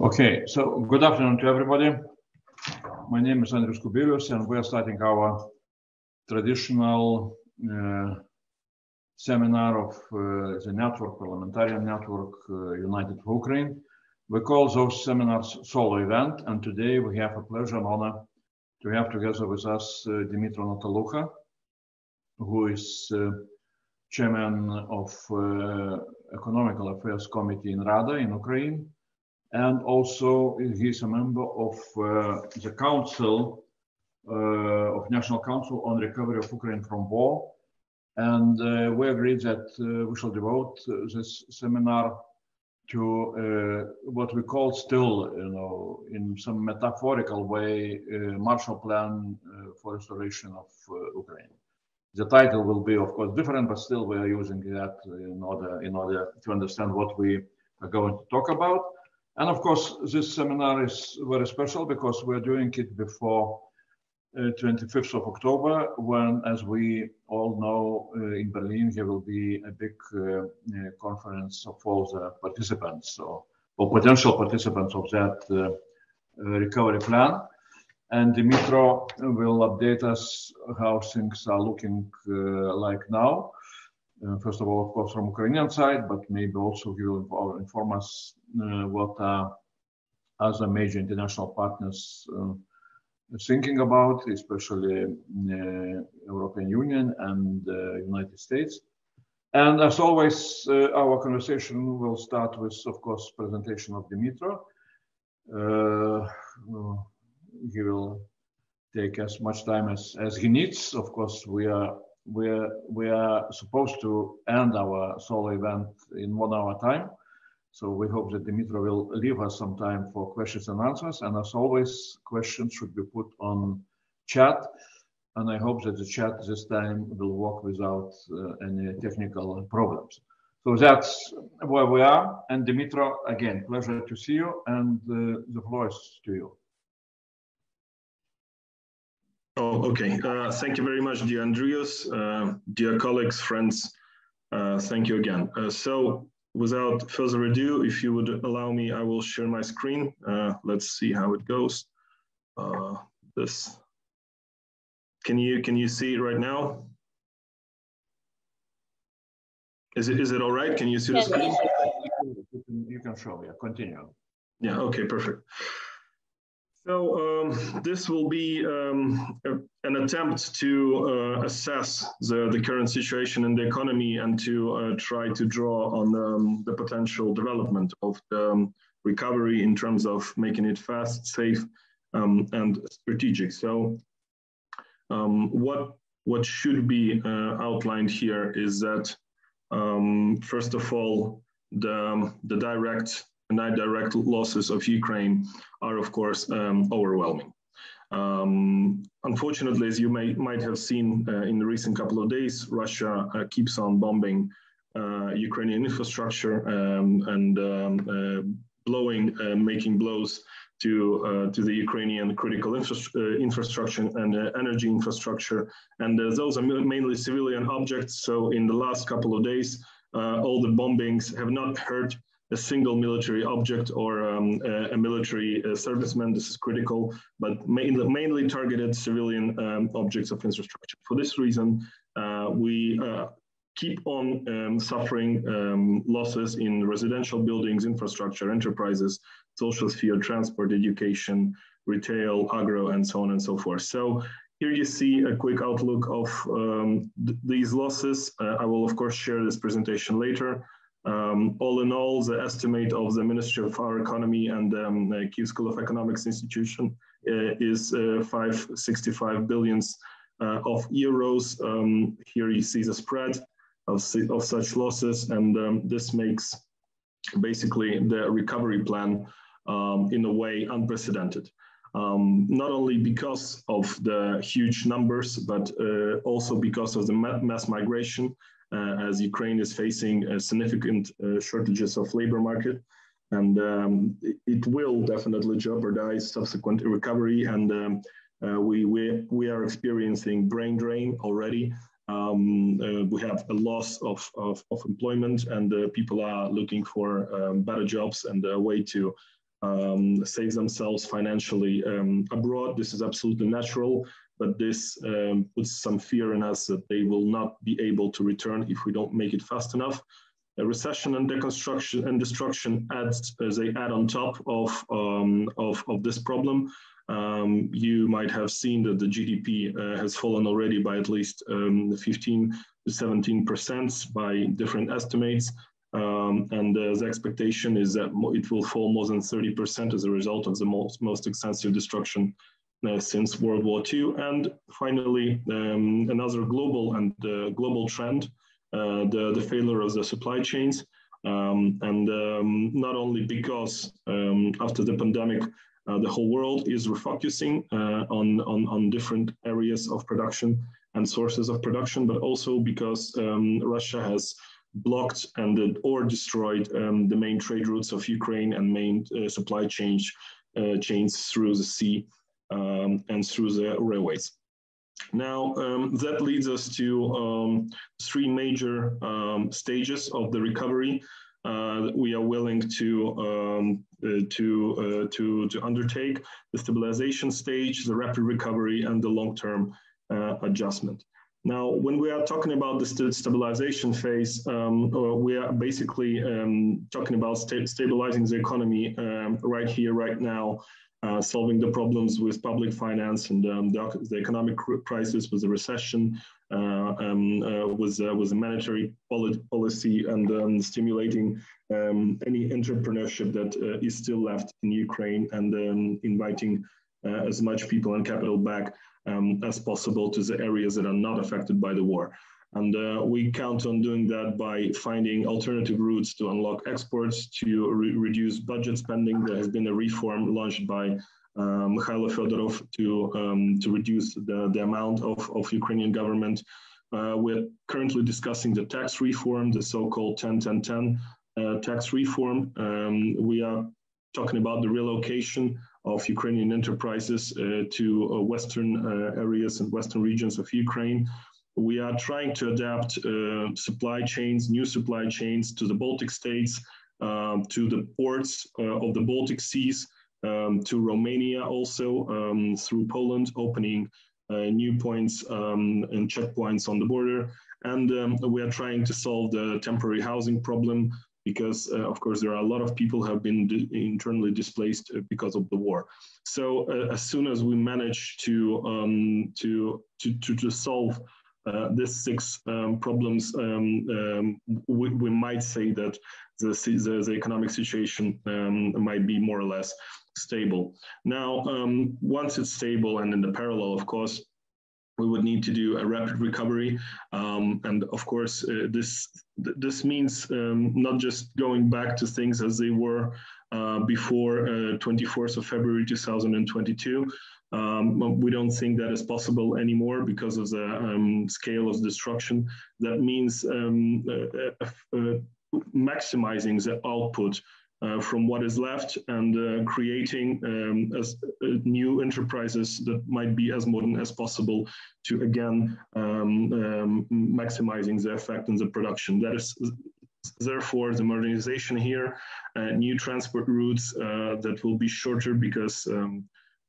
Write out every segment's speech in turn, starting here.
Okay, so good afternoon to everybody. My name is Andrius Kubilius, and we are starting our traditional seminar of the network, parliamentarian network, United for Ukraine. We call those seminars solo event, and today we have a pleasure and honor to have together with us Dmytro Natalukha, who is chairman of Economical Affairs Committee in Rada in Ukraine, and also he's a member of the Council of National Council on Recovery of Ukraine from War. And we agreed that we shall devote this seminar to what we call still, in some metaphorical way, Marshall Plan for restoration of Ukraine. The title will be, of course, different, but still we are using that in order to understand what we are going to talk about. And of course, this seminar is very special because we're doing it before 25th of October, when, as we all know, in Berlin, there will be a big conference of all the participants, or potential participants of that recovery plan. And Dmytro will update us how things are looking like now. First of all, of course, from Ukrainian side, but maybe also he will inform us what other major international partners thinking about, especially European Union and United States. And as always, our conversation will start with, of course, presentation of Dmytro. He will take as much time as he needs. Of course, we are supposed to end our solo event in 1 hour time. So we hope that Dmytro will leave us some time for questions and answers. And as always, questions should be put on chat. And I hope that the chat this time will work without any technical problems. So that's where we are. And Dmytro, again, pleasure to see you. And the floor is to you. Oh, okay. Thank you very much, dear Andrius, dear colleagues, friends. Thank you again. So without further ado, if you would allow me, I will share my screen. Let's see how it goes. This. Can you see it right now? Is it all right? Can you see the screen? You can show, yeah, continue. Yeah, okay, perfect. So this will be an attempt to assess the current situation in the economy and to try to draw on the potential development of the recovery in terms of making it fast, safe, and strategic. So what should be outlined here is that, first of all, the direct and indirect losses of Ukraine are, of course, overwhelming. Unfortunately, as you might have seen in the recent couple of days, Russia keeps on bombing Ukrainian infrastructure and making blows to the Ukrainian critical infrastructure and energy infrastructure. And those are mainly civilian objects. So in the last couple of days, all the bombings have not hurt a single military object or a military serviceman. This is critical, but mainly targeted civilian objects of infrastructure. For this reason, we keep on suffering losses in residential buildings, infrastructure, enterprises, social sphere, transport, education, retail, agro, and so on and so forth. So here you see a quick outlook of these losses. I will, of course, share this presentation later. All in all, the estimate of the Ministry of Our Economy and Kyiv School of Economics Institution is 565 billion of euros. Here you see the spread of such losses, and this makes basically the recovery plan in a way unprecedented. Not only because of the huge numbers, but also because of the mass migration, as Ukraine is facing significant shortages of labor market, and it will definitely jeopardize subsequent recovery. And we are experiencing brain drain already. We have a loss of employment, and people are looking for better jobs and a way to save themselves financially abroad. This is absolutely natural, but this puts some fear in us that they will not be able to return if we don't make it fast enough. A recession and deconstruction and destruction they add on top of this problem. You might have seen that the GDP has fallen already by at least 15 to 17% by different estimates. And the expectation is that it will fall more than 30% as a result of the most extensive destruction since World War II. And finally, another global trend, the failure of the supply chains. Not only because after the pandemic, the whole world is refocusing on different areas of production and sources of production, but also because Russia has blocked or destroyed the main trade routes of Ukraine and main supply chains through the sea and through the railways. Now, that leads us to three major stages of the recovery we are willing to undertake: the stabilization stage, the rapid recovery, and the long-term adjustment. Now, when we are talking about the stabilization phase, we are basically talking about stabilizing the economy right here, right now, solving the problems with public finance and the economic crisis, with the recession, with the monetary policy, and stimulating any entrepreneurship that is still left in Ukraine, and inviting as much people and capital back as possible to the areas that are not affected by the war. And we count on doing that by finding alternative routes to unlock exports, to reduce budget spending. There has been a reform launched by Mikhailo Fedorov to reduce the amount of Ukrainian government. We're currently discussing the tax reform, the so-called 10-10-10 tax reform. We are talking about the relocation of Ukrainian enterprises to Western areas and Western regions of Ukraine. We are trying to adapt supply chains, new supply chains to the Baltic states, to the ports of the Baltic seas, to Romania also, through Poland, opening new points and checkpoints on the border. And we are trying to solve the temporary housing problem, because, of course, there are a lot of people who have been internally displaced because of the war. So as soon as we manage to solve these six problems, we might say that the economic situation might be more or less stable. Now, once it's stable, and in the parallel, of course, we would need to do a rapid recovery. And of course, this means not just going back to things as they were before 24th of February 2022. We don't think that is possible anymore because of the scale of destruction. That means maximizing the output from what is left, and creating new enterprises that might be as modern as possible to, again, maximizing the effect in the production. That is therefore the modernization here, new transport routes that will be shorter because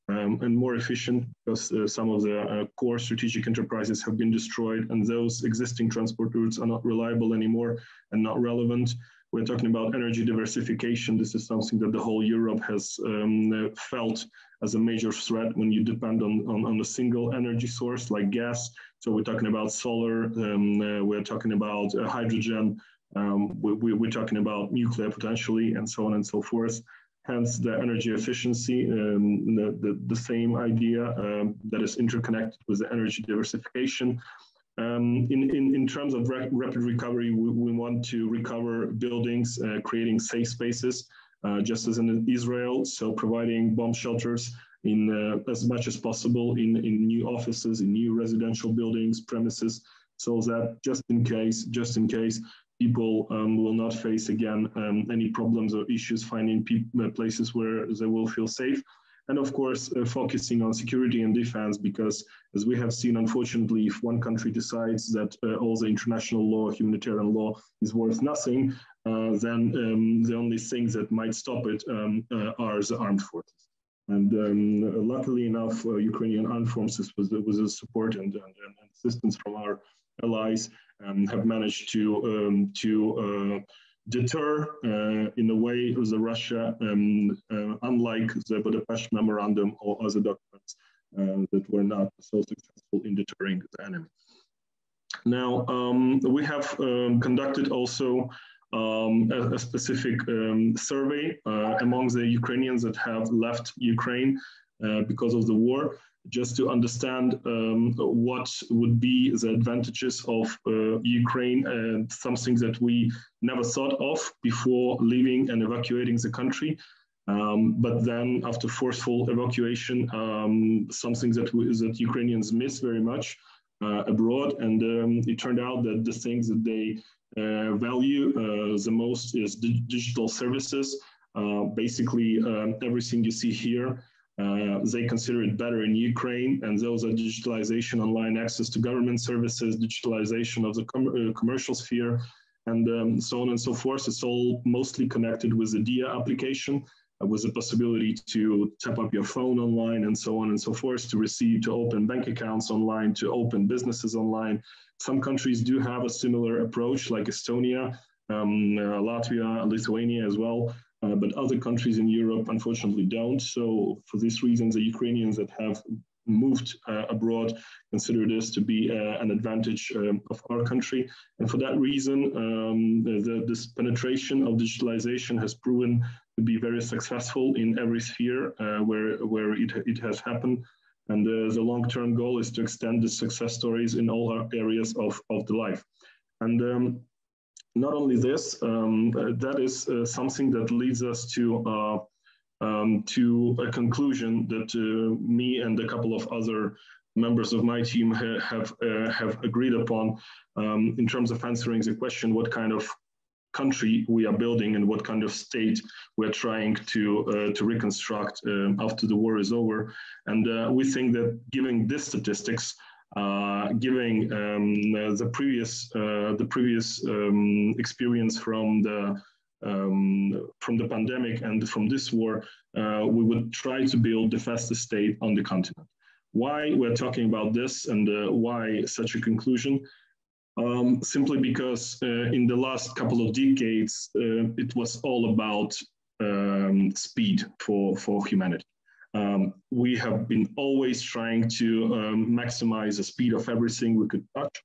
and more efficient, because some of the core strategic enterprises have been destroyed, and those existing transport routes are not reliable anymore and not relevant. We're talking about energy diversification. This is something that the whole Europe has felt as a major threat when you depend on a single energy source like gas. So we're talking about solar, we're talking about hydrogen, we're talking about nuclear potentially, and so on and so forth. Hence the energy efficiency, the same idea that is interconnected with the energy diversification. In terms of rapid recovery, we want to recover buildings, creating safe spaces, just as in Israel. So providing bomb shelters in as much as possible in new offices, in new residential buildings, premises, so that just in case people will not face again any problems or issues finding places where they will feel safe. and of course, focusing on security and defense, because as we have seen, unfortunately, if one country decides that all the international law, humanitarian law is worth nothing, then the only things that might stop it are the armed forces. And luckily enough, Ukrainian armed forces, with the support and assistance from our allies, have managed to deter, in a way, the Russia, unlike the Budapest Memorandum or other documents that were not so successful in deterring the enemy. Now, we have conducted also a specific survey among the Ukrainians that have left Ukraine because of the war, just to understand what would be the advantages of Ukraine, and something that we never thought of before leaving and evacuating the country. But then after forceful evacuation, something that Ukrainians miss very much abroad. And it turned out that the things that they value the most is digital services. Basically, everything you see here, they consider it better in Ukraine, and those are digitalization, online access to government services, digitalization of the commercial sphere, and so on and so forth. It's all mostly connected with the DIA application, with the possibility to tap up your phone online and so on and so forth, to open bank accounts online, to open businesses online. Some countries do have a similar approach, like Estonia, Latvia, Lithuania as well. But other countries in Europe, unfortunately, don't. So for this reason, the Ukrainians that have moved abroad consider this to be an advantage of our country. And for that reason, this penetration of digitalization has proven to be very successful in every sphere where it has happened. And the long-term goal is to extend the success stories in all our areas of the life. And not only this, that is something that leads us to a conclusion that me and a couple of other members of my team have agreed upon in terms of answering the question, what kind of country we are building and what kind of state we're trying to reconstruct after the war is over. And we think that given these statistics, giving the previous experience from the pandemic and from this war, we would try to build the fastest state on the continent. Why we're talking about this and why such a conclusion? Simply because in the last couple of decades, it was all about speed for humanity. We have been always trying to maximize the speed of everything we could touch,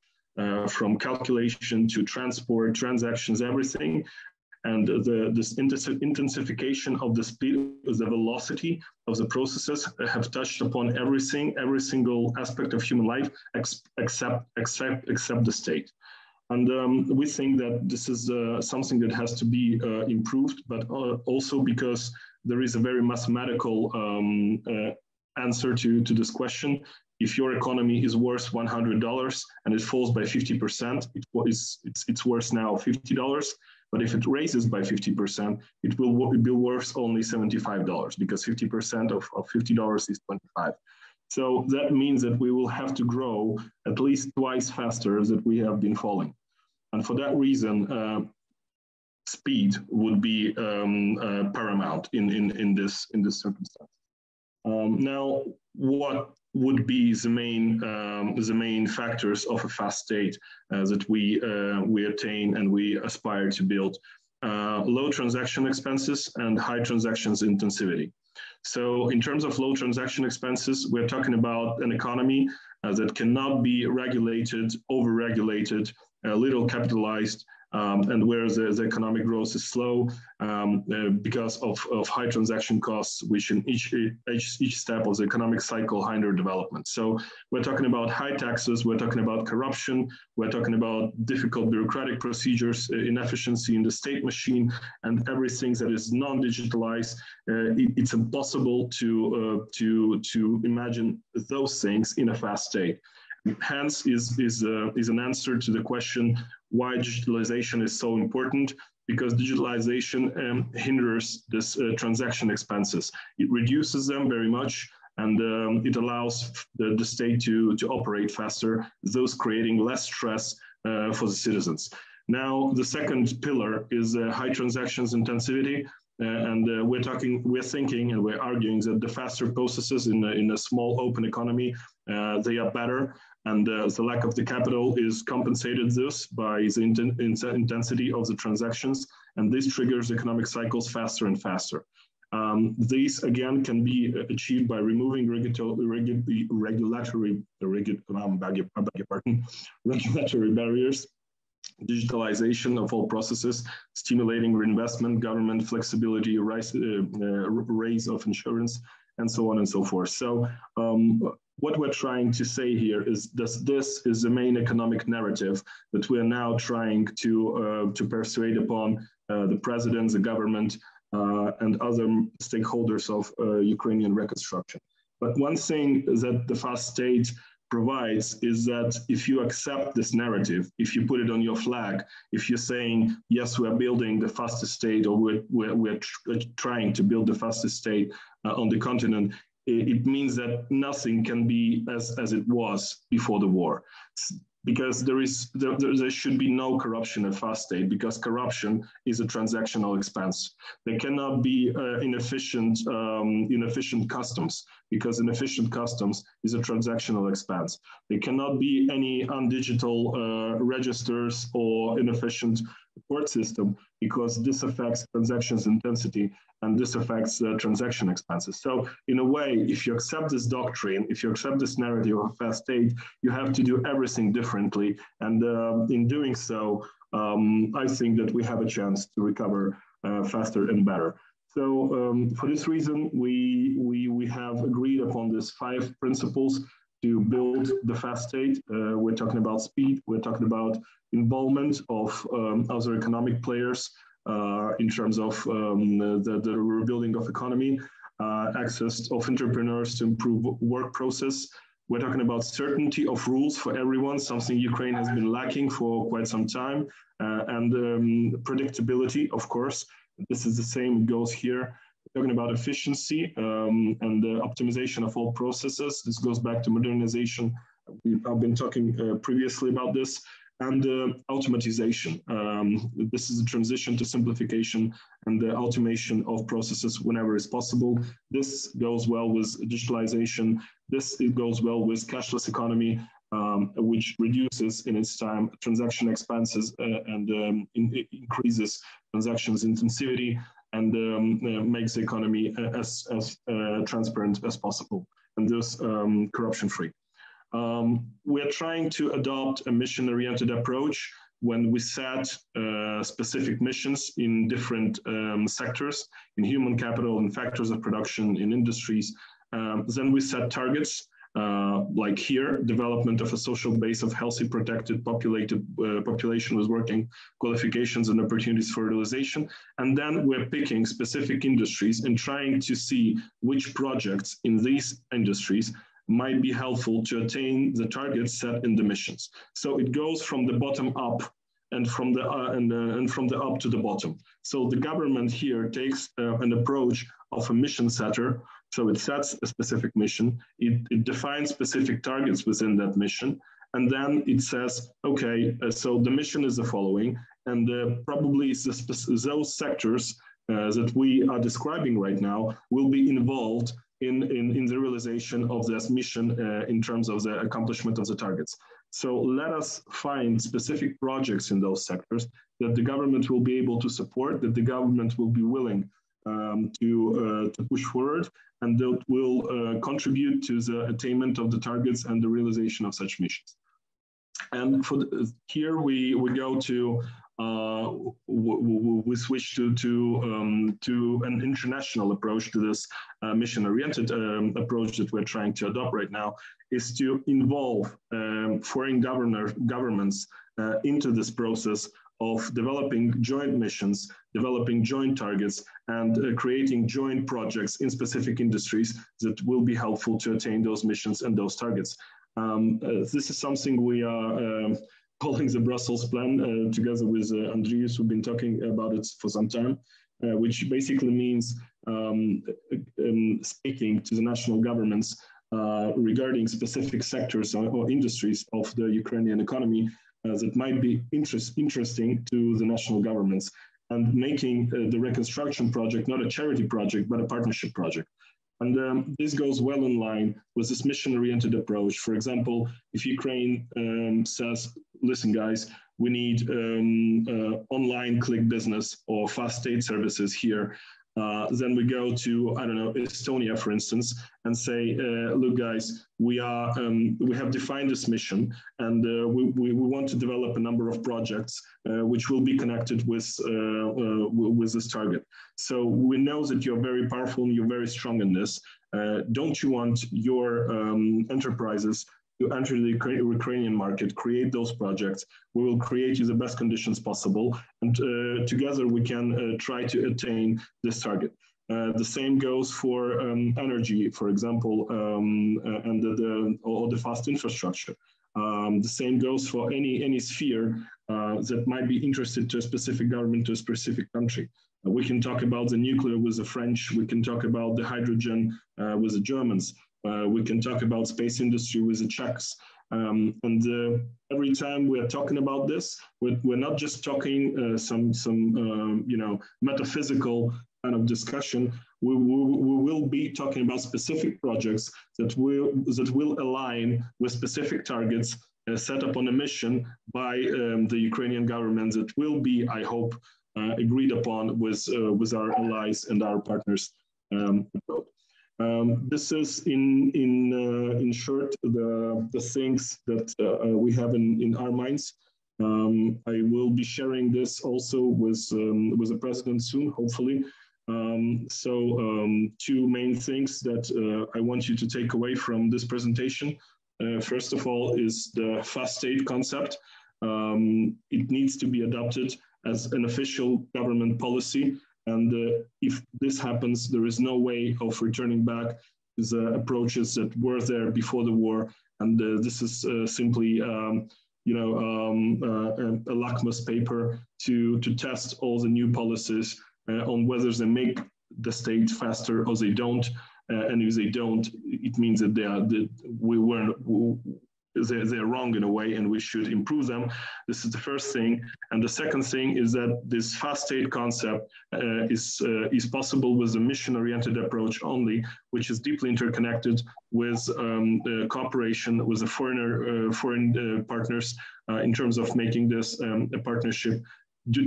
from calculation to transport, transactions, everything. And this intensification of the speed, the velocity of the processes have touched upon everything, every single aspect of human life, except the state. And we think that this is something that has to be improved, but also because there is a very mathematical answer to this question. If your economy is worth $100 and it falls by 50%, it's worth now $50. But if it raises by 50%, it will be worth only $75 because 50% of $50 is $25. So that means that we will have to grow at least twice faster than we have been falling. And for that reason, speed would be paramount in this circumstance. Now, what would be the main factors of a fast state that we attain and we aspire to build? Low transaction expenses and high transactions intensivity. So in terms of low transaction expenses, we're talking about an economy that cannot be regulated, over-regulated, little capitalized, and where the economic growth is slow because of high transaction costs, which in each step of the economic cycle hinder development. So we're talking about high taxes, we're talking about corruption, we're talking about difficult bureaucratic procedures, inefficiency in the state machine, and everything that is non-digitalized. It's impossible to imagine those things in a fast state. Hence is an answer to the question why digitalization is so important. because digitalization hinders this transaction expenses. It reduces them very much, and it allows the state to operate faster, thus creating less stress for the citizens. Now, the second pillar is high transactions intensity. We're thinking, and we're arguing that the faster processes in a small open economy, they are better, and the lack of the capital is compensated thus by the intensity of the transactions, and this triggers economic cycles faster and faster. These again can be achieved by removing regulatory barriers, digitalization of all processes, stimulating reinvestment, government flexibility, raise of insurance, and so on and so forth. So what we're trying to say here is that this is the main economic narrative that we're now trying to persuade upon the president, the government, and other stakeholders of Ukrainian reconstruction. But one thing that the fast state provides is that if you accept this narrative, if you put it on your flag, if you're saying, yes, we're building the fastest state, or we're trying to build the fastest state on the continent, it means that nothing can be as it was before the war. Because there should be no corruption at fast state, because corruption is a transactional expense. There cannot be inefficient customs, because inefficient customs is a transactional expense. There cannot be any undigital registers or inefficient court system, because this affects transactions intensity and this affects transaction expenses. So in a way, if you accept this doctrine, if you accept this narrative of fast state, you have to do everything differently. And in doing so, I think that we have a chance to recover faster and better. So for this reason, we have agreed upon these 5 principles to build the fast state. We're talking about speed, we're talking about involvement of other economic players in terms of the rebuilding of economy, access of entrepreneurs to improve work process. We're talking about certainty of rules for everyone, something Ukraine has been lacking for quite some time, and predictability, of course. This is the same, goes here. We're talking about efficiency and the optimization of all processes. This goes back to modernization. I've been talking previously about this. And automatization. This is a transition to simplification and the automation of processes whenever is possible. This goes well with digitalization. It goes well with cashless economy, which reduces in its time transaction expenses and increases transactions intensity and makes the economy as transparent as possible and thus corruption-free. We're trying to adopt a mission-oriented approach when we set specific missions in different sectors, in human capital, in factors of production, in industries. Then we set targets, like here, development of a social base of healthy, protected, population with working qualifications and opportunities for realization. And then we're picking specific industries and trying to see which projects in these industries might be helpful to attain the targets set in the missions. So it goes from the bottom up and from the up to the bottom. So the government here takes an approach of a mission setter. So it sets a specific mission, it defines specific targets within that mission, and then it says, okay, so the mission is the following, and probably those sectors that we are describing right now will be involved in the realization of this mission in terms of the accomplishment of the targets. So let us find specific projects in those sectors that the government will be able to support, that the government will be willing to push forward, and that will contribute to the attainment of the targets and the realization of such missions. And for here we go to we switch to an international approach to this mission-oriented approach that we're trying to adopt right now, is to involve foreign governments into this process of developing joint missions, developing joint targets, and creating joint projects in specific industries that will be helpful to attain those missions and those targets. This is something we are calling the Brussels plan, together with Andrius, who've been talking about it for some time, which basically means speaking to the national governments regarding specific sectors or industries of the Ukrainian economy that might be interesting to the national governments, and making the reconstruction project not a charity project, but a partnership project. And this goes well in line with this mission-oriented approach. For example, if Ukraine says, listen, guys, we need online click business or fast state services here, then we go to, I don't know, Estonia, for instance, and say, look, guys, we have defined this mission, and we want to develop a number of projects which will be connected with this target. So we know that you're very powerful and you're very strong in this. Don't you want your enterprises to enter the Ukrainian market, create those projects? We will create you the best conditions possible, and together we can try to attain this target. The same goes for energy, for example, and the fast infrastructure. The same goes for any sphere that might be interested to a specific government, to a specific country. We can talk about the nuclear with the French. We can talk about the hydrogen with the Germans. We can talk about space industry with the Czechs. Every time we're talking about this, we're not just talking some metaphysical kind of discussion. We will be talking about specific projects that will align with specific targets set up on a mission by the Ukrainian government that will be, I hope, agreed upon with our allies and our partners abroad. This is in short the things that we have in our minds. I will be sharing this also with the president soon, hopefully. Two main things that I want you to take away from this presentation. First of all is the fast state concept. It needs to be adopted as an official government policy. And if this happens, there is no way of returning back to the approaches that were there before the war. And this is simply, a lakmus paper to test all the new policies on whether they make the state faster or they don't. And if they don't, it means that they're wrong in a way, and we should improve them. This is the first thing. And the second thing is that this fast state concept is possible with a mission-oriented approach only, which is deeply interconnected with cooperation with the foreign partners in terms of making this a partnership,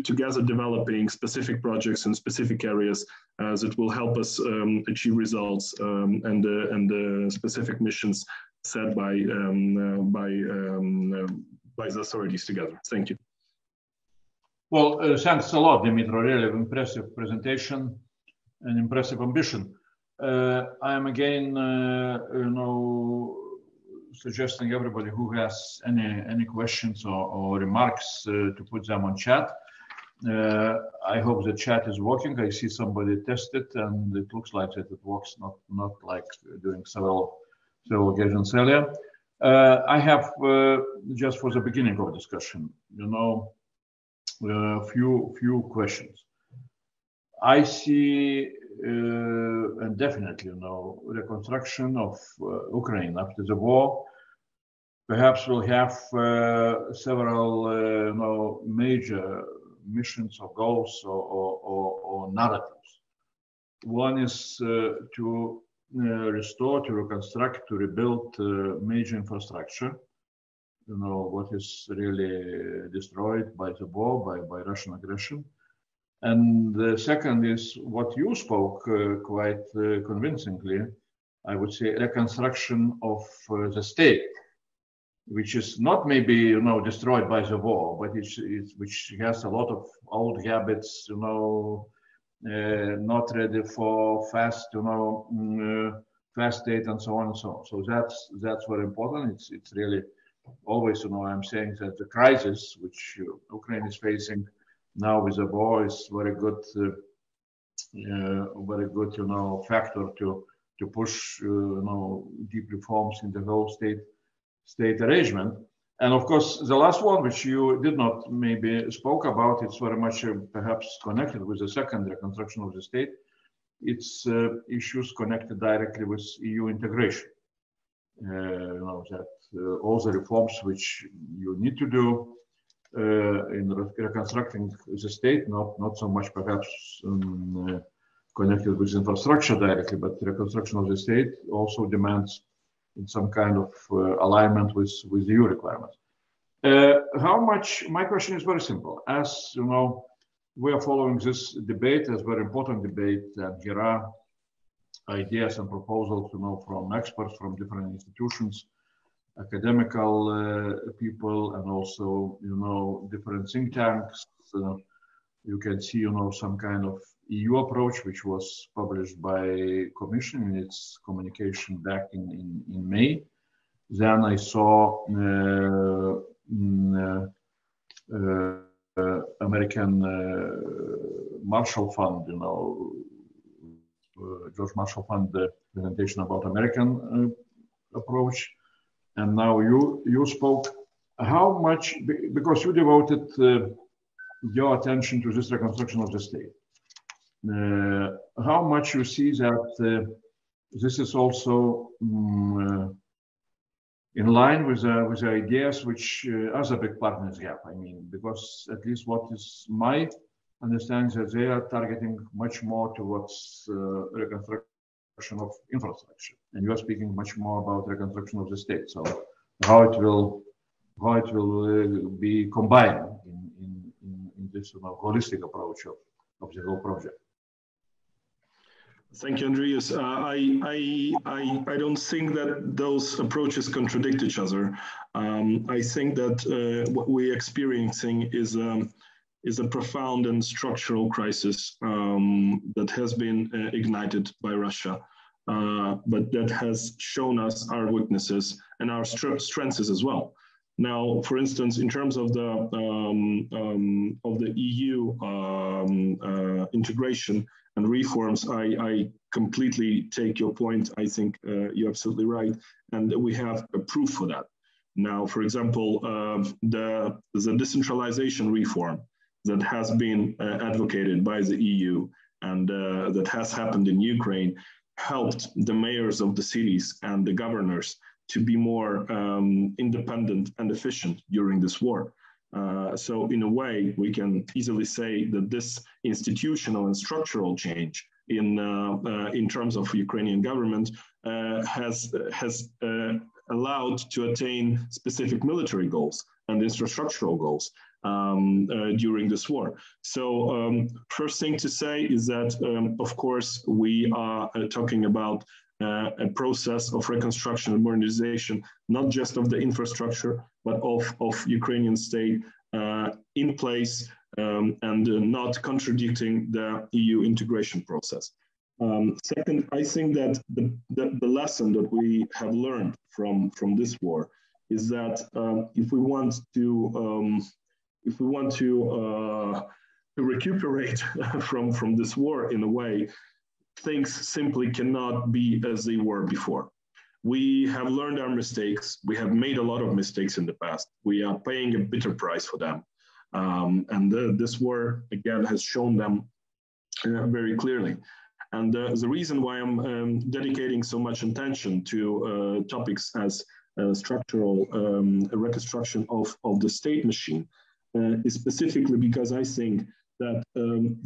together developing specific projects in specific areas that will help us achieve results and specific missions set by the authorities together. Thank you. Well, thanks a lot, Dmytro. Really impressive presentation and impressive ambition. I am again, suggesting everybody who has any questions or remarks to put them on chat. I hope the chat is working. I see somebody test it, and it looks like that it works, not like doing several occasions earlier. I have just for the beginning of discussion, a few questions. I see, and definitely, reconstruction of Ukraine after the war perhaps will have several, major missions or goals or narratives. One is to restore, to reconstruct, to rebuild major infrastructure, what is really destroyed by the war, by Russian aggression. And the second is what you spoke quite convincingly, I would say, reconstruction of the state, which is not maybe, destroyed by the war, but which has a lot of old habits, not ready for fast, fast state and so on and so on. So that's very important. It's really always, I'm saying that the crisis which Ukraine is facing now with the war is very good, factor to push, deep reforms in the whole state arrangement. And of course, the last one, which you did not maybe spoke about, it's very much perhaps connected with the second reconstruction of the state. It's issues connected directly with EU integration. You know, that all the reforms which you need to do in reconstructing the state, not so much perhaps connected with infrastructure directly, but reconstruction of the state also demands in some kind of alignment with EU requirements. How much? My question is very simple. As you know, we are following this debate as very important debate, and here are ideas and proposals, you know, from experts from different institutions, academical people, and also, you know, different think tanks. You can see, you know, some kind of EU approach, which was published by Commission in its communication back in May. Then I saw American Marshall Fund, you know, George Marshall Fund presentation about American approach. And now you spoke. How much, because you devoted your attention to this reconstruction of the state, how much you see that this is also in line with the ideas which other big partners have? I mean, because at least what is my understanding that they are targeting much more towards reconstruction of infrastructure, and you are speaking much more about reconstruction of the state. So how it will be combined in this, you know, holistic approach of the whole project. Thank you, Andrius. I don't think that those approaches contradict each other. I think that what we're experiencing is a profound and structural crisis that has been ignited by Russia, but that has shown us our weaknesses and our strengths as well. Now, for instance, in terms of the EU integration and reforms, I completely take your point. I think you're absolutely right, and we have a proof for that. Now, for example, the decentralization reform that has been advocated by the EU and that has happened in Ukraine helped the mayors of the cities and the governors to be more independent and efficient during this war. So in a way, we can easily say that this institutional and structural change in terms of Ukrainian government has allowed to attain specific military goals and infrastructural goals during this war. So first thing to say is that, of course, we are talking about a process of reconstruction and modernization, not just of the infrastructure, but of Ukrainian state in place and not contradicting the EU integration process. Second, I think that the lesson that we have learned from this war is that if we want to recuperate from this war in a way, things simply cannot be as they were before. We have learned our mistakes. We have made a lot of mistakes in the past. We are paying a bitter price for them. And this war, again, has shown them very clearly. And the reason why I'm dedicating so much attention to topics as structural reconstruction of the state machine is specifically because I think that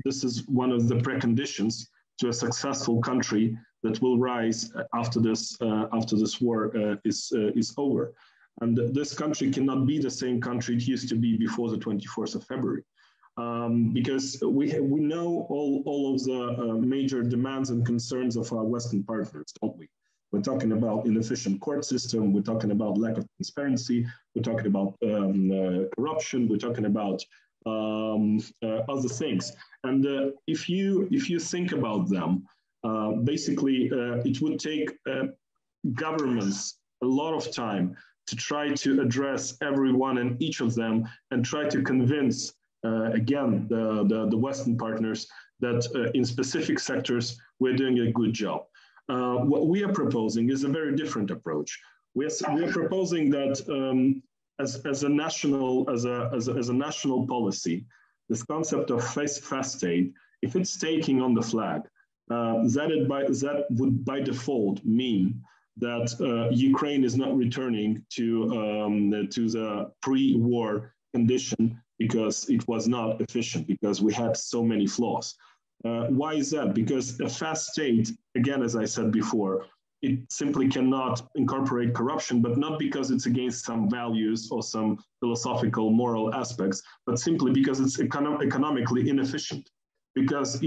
this is one of the preconditions to a successful country that will rise after this war is over. And this country cannot be the same country it used to be before the 24th of February. Because we know all of the major demands and concerns of our Western partners, don't we? We're talking about inefficient court system. We're talking about lack of transparency. We're talking about corruption. We're talking about other things. And if you think about them, basically it would take governments a lot of time to try to address everyone and each of them and try to convince again the Western partners that in specific sectors we're doing a good job. What we are proposing is a very different approach. We are proposing that as a national policy, this concept of fast state, if it's taking on the flag, that would by default mean that Ukraine is not returning to the pre-war condition because it was not efficient, because we had so many flaws. Why is that? Because a fast state, again, as I said before, it simply cannot incorporate corruption, but not because it's against some values or some philosophical, moral aspects, but simply because it's economically inefficient, because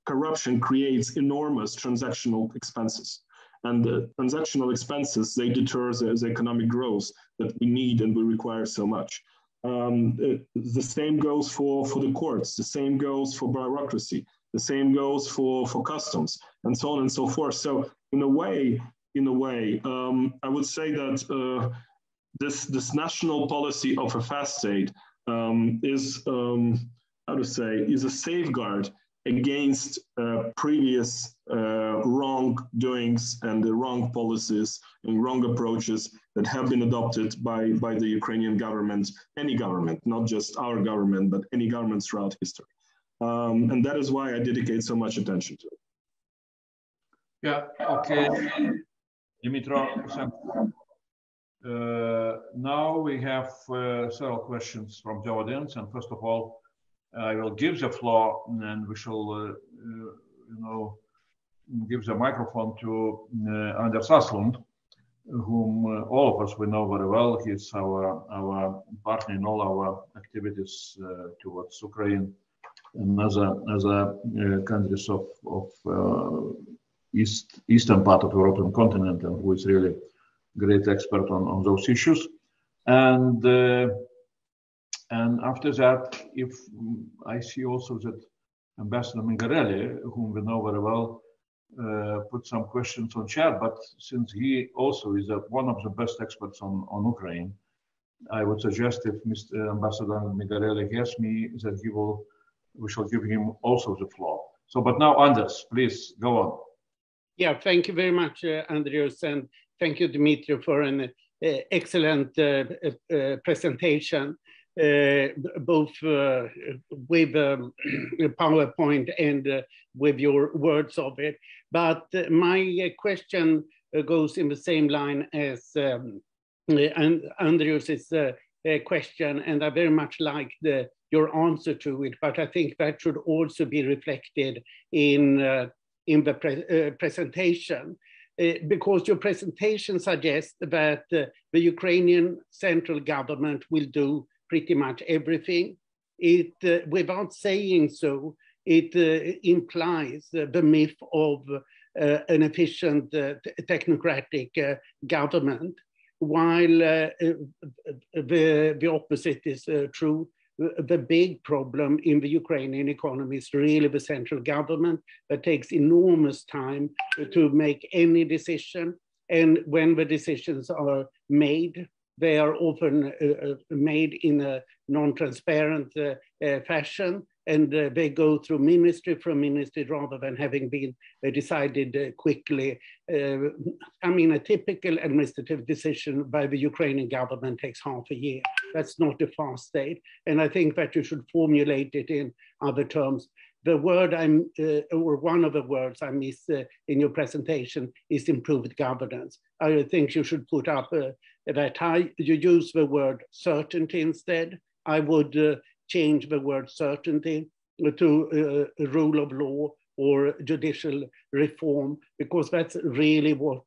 corruption creates enormous transactional expenses. And the transactional expenses, they deter the economic growth that we need and we require so much. The same goes for the courts, the same goes for bureaucracy, the same goes for customs, and so on and so forth. So in a way, I would say that this national policy of a fast state is a safeguard against previous wrongdoings and the wrong policies and wrong approaches that have been adopted by the Ukrainian government, any government, not just our government, but any government throughout history. And that is why I dedicate so much attention to it. Yeah, okay. Dmytro, now we have several questions from the audience. And first of all, I will give the floor and we shall, give the microphone to Andrius Kubilius, whom all of us we know very well. He's our partner in all our activities towards Ukraine and other countries of eastern part of European continent, and who is really great expert on those issues. And after that, if I see also that Ambassador Mingarelli, whom we know very well, put some questions on chat, but since he also is one of the best experts on Ukraine, I would suggest if Mr. Ambassador Mingarelli hears me, that we shall give him also the floor. So, but now, Andrius, please go on. Yeah, thank you very much, Andrius, and thank you, Dmytro, for an excellent presentation, both with PowerPoint and with your words of it. But my question goes in the same line as Andrius's question, and I very much like your answer to it, but I think that should also be reflected in the presentation, because your presentation suggests that the Ukrainian central government will do pretty much everything. It, without saying so, it implies the myth of an efficient technocratic government, while the opposite is true. The big problem in the Ukrainian economy is really the central government that takes enormous time to make any decision. And when the decisions are made, they are often made in a non-transparent fashion, and they go through ministry from ministry rather than having been decided quickly. I mean, a typical administrative decision by the Ukrainian government takes half a year. That's not a fast state. And I think that you should formulate it in other terms. The word or one of the words I miss in your presentation is improved governance. I think you should put up that you use the word certainty instead. I would change the word certainty to rule of law or judicial reform, because that's really what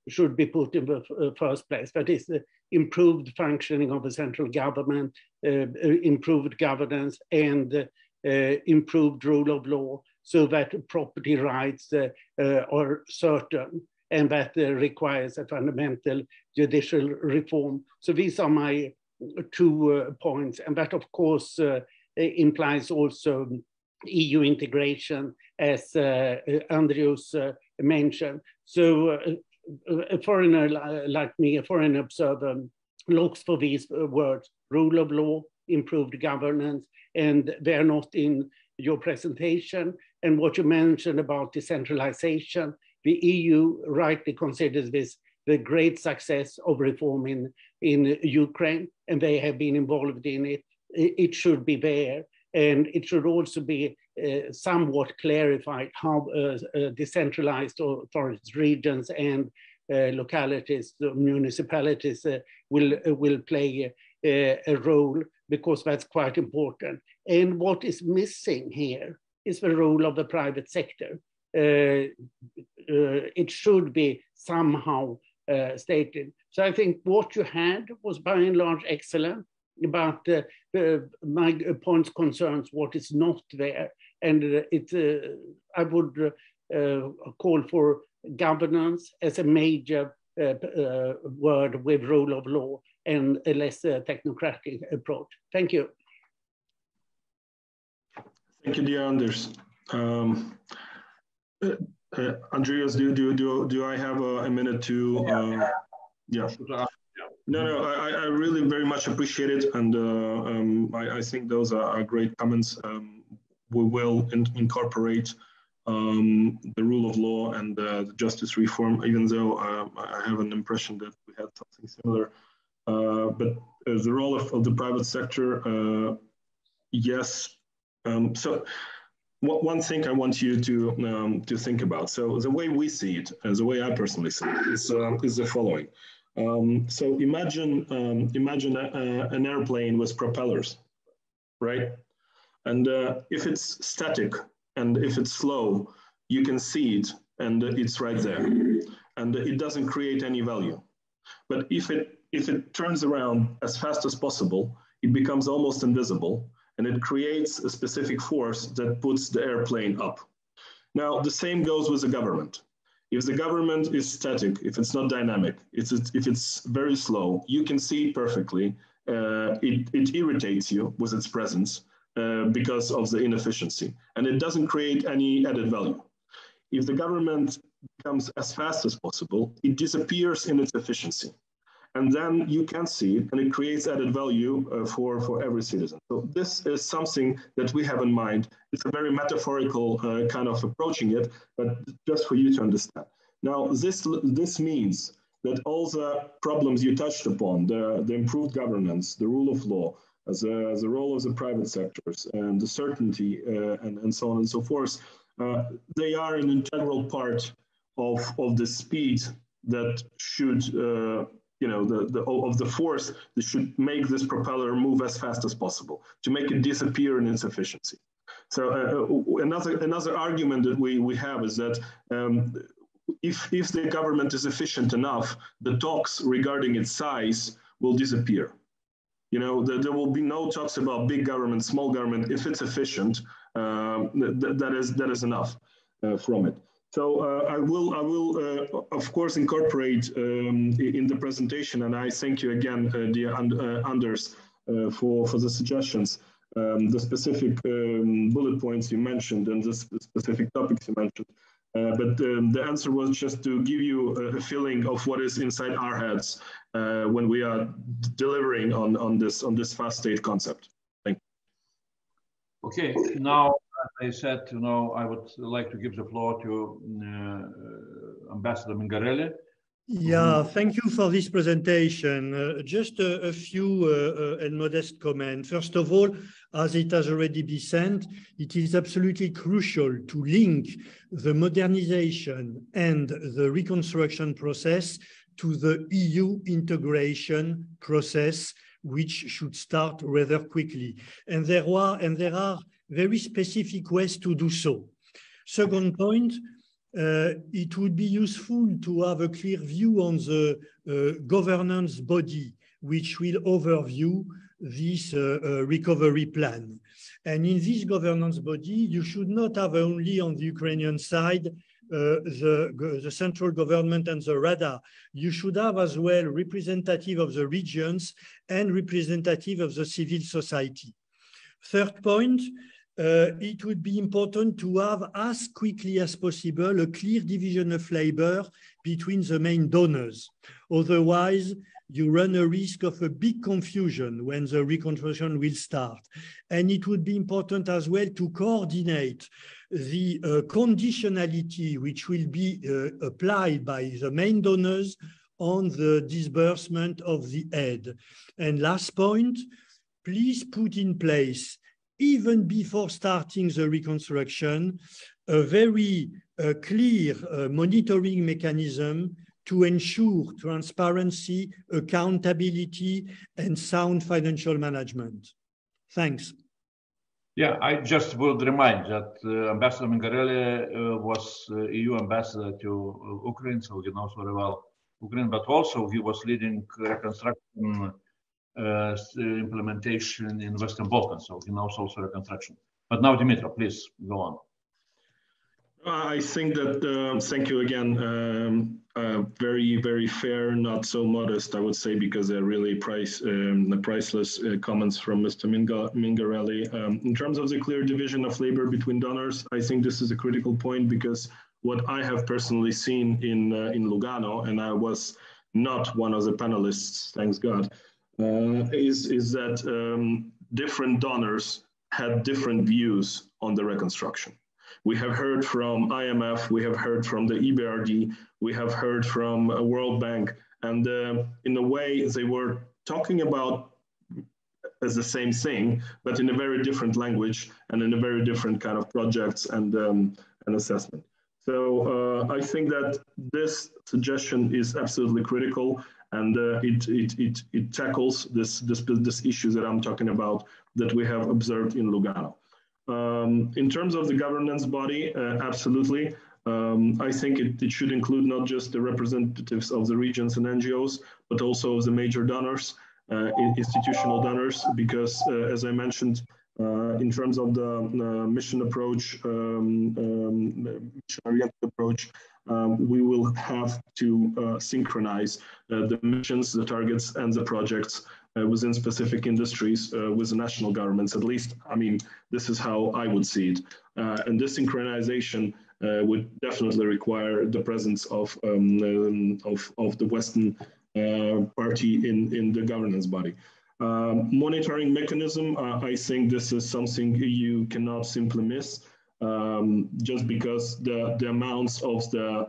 should be put in the first place. That is the improved functioning of the central government, improved governance, and improved rule of law, so that property rights are certain, and that requires a fundamental judicial reform. So these are my 2 points, and that of course implies also EU integration, as Andrius mentioned. So a foreigner like me, a foreign observer, looks for these words: rule of law, improved governance, and they're not in your presentation. And what you mentioned about decentralization, the EU rightly considers this the great success of reform in Ukraine, and they have been involved in it. It should be there. And it should also be somewhat clarified how decentralized authorities, regions, and localities, municipalities will play a role, because that's quite important. And what is missing here is the role of the private sector. It should be somehow stated. So I think what you had was by and large excellent. But my point concerns what is not there, and I would call for governance as a major word with rule of law and a less technocratic approach. Thank you. Thank you, dear Anders. Andreas, do I have a minute to? Yeah. No, I really very much appreciate it, and I think those are great comments. We will incorporate the rule of law and the justice reform, even though I have an impression that we had something similar. But the role of the private sector, yes. So one thing I want you to think about. So the way we see it, and the way I personally see it, is the following. So imagine an airplane with propellers, right? And if it's static and if it's slow, you can see it and it's right there, and it doesn't create any value. But if it turns around as fast as possible, it becomes almost invisible, and it creates a specific force that puts the airplane up. Now, the same goes with the government. If the government is static, if it's not dynamic, if it's very slow, you can see it perfectly. It irritates you with its presence because of the inefficiency, and it doesn't create any added value. If the government becomes as fast as possible, it disappears in its efficiency. And then you can see it, and it creates added value for every citizen. So this is something that we have in mind. It's a very metaphorical kind of approaching it, but just for you to understand. Now, this means that all the problems you touched upon, the improved governance, the rule of law, the role of the private sectors, and the certainty, and so on and so forth, they are an integral part of the speed that should of the force that should make this propeller move as fast as possible, to make it disappear in its efficiency. So another argument that we have is that if the government is efficient enough, the talks regarding its size will disappear. There will be no talks about big government, small government. If it's efficient, that is enough from it. So I will of course, incorporate in the presentation, and I thank you again, dear Anders, for the suggestions, the specific bullet points you mentioned and the specific topics you mentioned. But the answer was just to give you a feeling of what is inside our heads when we are delivering on this fast state concept. Thank you. Okay, now, as I said, I would like to give the floor to Ambassador Mingarelli. Yeah, thank you for this presentation. Just a few and modest comments. First of all, as it has already been said, it is absolutely crucial to link the modernization and the reconstruction process to the EU integration process, which should start rather quickly. And there are very specific ways to do so. Second point, it would be useful to have a clear view on the governance body, which will overview this recovery plan. And in this governance body, you should not have only on the Ukrainian side the central government and the Rada. You should have as well representative of the regions and representative of the civil society. Third point, it would be important to have as quickly as possible a clear division of labor between the main donors. Otherwise, you run a risk of a big confusion when the reconstruction will start. And it would be important as well to coordinate the conditionality which will be applied by the main donors on the disbursement of the aid. And last point, please put in place, even before starting the reconstruction, a very clear monitoring mechanism to ensure transparency, accountability, and sound financial management. Thanks. Yeah, I just would remind that Ambassador Mingarelli was EU ambassador to Ukraine, so he knows very well Ukraine, but also he was leading reconstruction implementation in Western Balkans, so he knows also reconstruction. But now, Dmytro, please go on. I think that, thank you again, very, very fair, not so modest, I would say, because they're really priceless comments from Mr. Mingarelli. In terms of the clear division of labor between donors, I think this is a critical point, because what I have personally seen in Lugano, and I was not one of the panelists, thanks God, is that different donors had different views on the reconstruction. We have heard from IMF, we have heard from the EBRD, we have heard from World Bank, and in a way they were talking about as the same thing, but in a very different language and in a very different kind of projects and assessment. So I think that this suggestion is absolutely critical, and it tackles this issue that I'm talking about that we have observed in Lugano. In terms of the governance body, absolutely. I think it should include not just the representatives of the regions and NGOs, but also the major donors, institutional donors, because as I mentioned, in terms of the mission approach, mission-oriented approach, we will have to synchronize the missions, the targets, and the projects within specific industries with the national governments. At least, I mean, this is how I would see it. And this synchronization would definitely require the presence of the Western party in the governance body. Monitoring mechanism, I think this is something you cannot simply miss, just because the amounts of the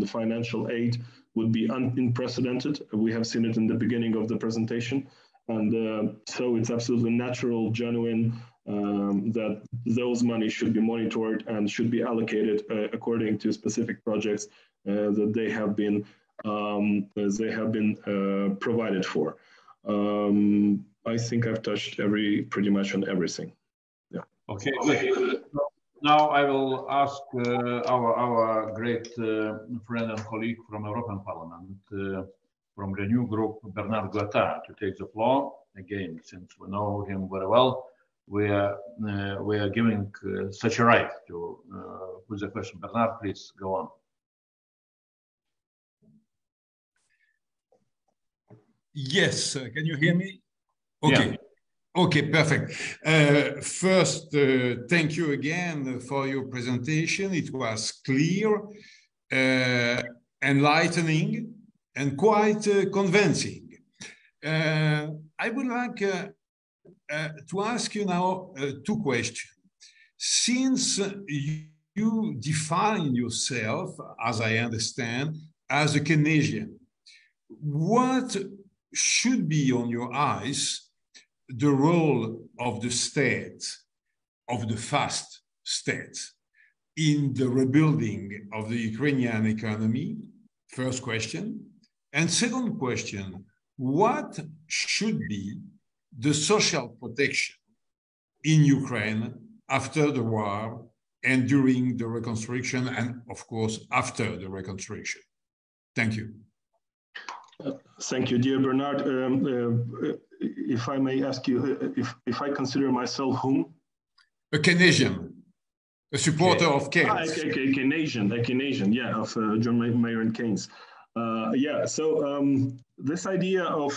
financial aid would be unprecedented. We have seen it in the beginning of the presentation. And so it's absolutely natural, genuine, that those money should be monitored and should be allocated according to specific projects that they have been provided for. I think I've touched pretty much on everything. Yeah. Okay. Now I will ask our great friend and colleague from European Parliament, from Renew Group, Bernard Guetta, to take the floor. Again, since we know him very well, we are giving such a right to put the question. Bernard, please go on. Yes, can you hear me? Okay. Yeah. Okay, perfect. First, thank you again for your presentation. It was clear, enlightening, and quite convincing. I would like to ask you now two questions. Since you define yourself, as I understand, as a Keynesian, what should be, on your eyes, the role of the state, of the fast state, in the rebuilding of the Ukrainian economy? First question. And second question, what should be the social protection in Ukraine after the war and during the reconstruction, and of course, after the reconstruction? Thank you. Thank you, dear Bernard. If I may ask you, if I consider myself whom? A Keynesian, a supporter of Keynes. Keynesian, yeah, of John Maynard Keynes. Yeah, so this idea of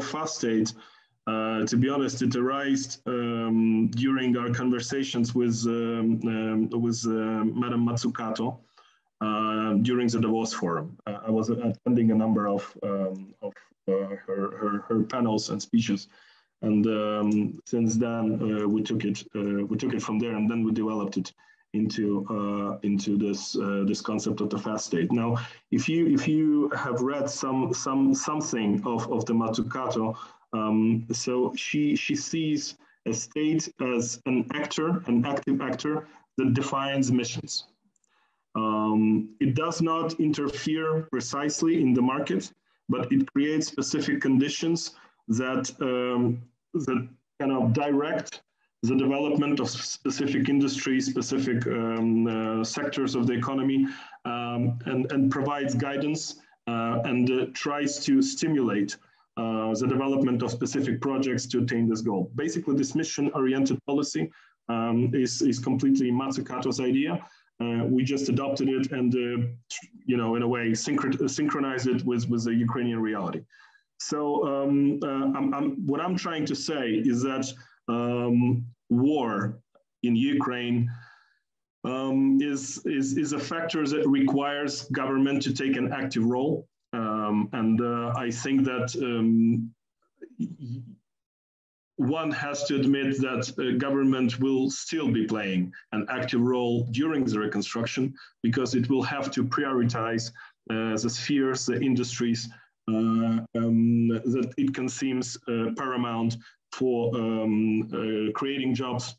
fast state, to be honest, it arose during our conversations with Madam Matsukato during the Davos Forum. I was attending a number of her panels and speeches, and since then we took it from there, and then we developed it into this concept of the fast state. Now, if you have read something of the Mazzucato, so she sees a state as an actor, an active actor that defines missions. It does not interfere precisely in the market, but it creates specific conditions that that kind of direct the development of specific industries, specific sectors of the economy, and provides guidance and tries to stimulate the development of specific projects to attain this goal. Basically, this mission-oriented policy is completely Mazzucato's idea. We just adopted it and, in a way, synchronized it with the Ukrainian reality. So what I'm trying to say is that war in Ukraine is a factor that requires government to take an active role. And I think that one has to admit that government will still be playing an active role during the reconstruction, because it will have to prioritize the spheres, the industries that it concedes paramount for creating jobs,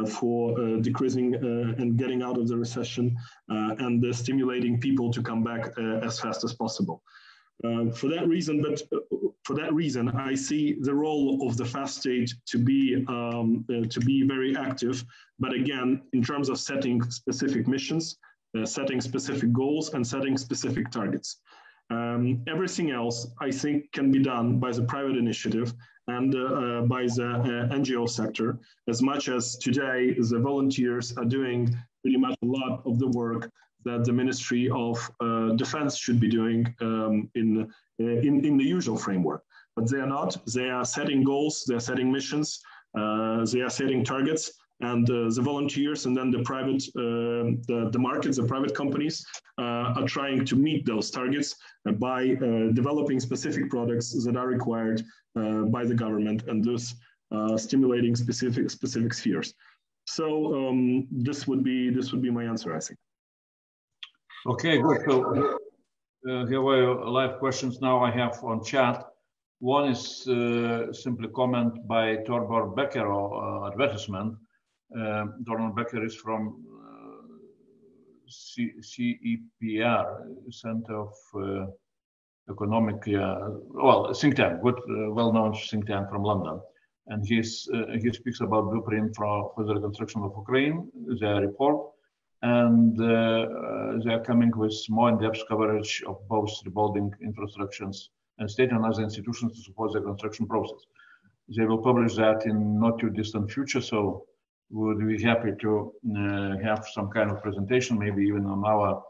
for decreasing and getting out of the recession, and stimulating people to come back as fast as possible. For that reason, I see the role of the fast state to be very active. But again, in terms of setting specific missions, setting specific goals, and setting specific targets. Everything else, I think, can be done by the private initiative and by the NGO sector, as much as today the volunteers are doing pretty much a lot of the work that the Ministry of Defense should be doing in the usual framework. But they are not. They are setting goals, they are setting missions, they are setting targets, and the volunteers and then the private, the markets, the private companies are trying to meet those targets by developing specific products that are required by the government, and thus stimulating specific spheres. So this would be my answer, I think. Okay, good. So here were live questions now I have on chat. One is simply comment by Torbjörn Becker, or advertisement. Torbjörn Becker is from CEPR, Center of Economic, think tank, good, well-known think tank from London. And he speaks about blueprint for the reconstruction of Ukraine, their report. And they are coming with more in-depth coverage of both rebuilding infrastructures and state and other institutions to support the construction process. They will publish that in not too distant future, so we would be happy to have some kind of presentation, maybe even on our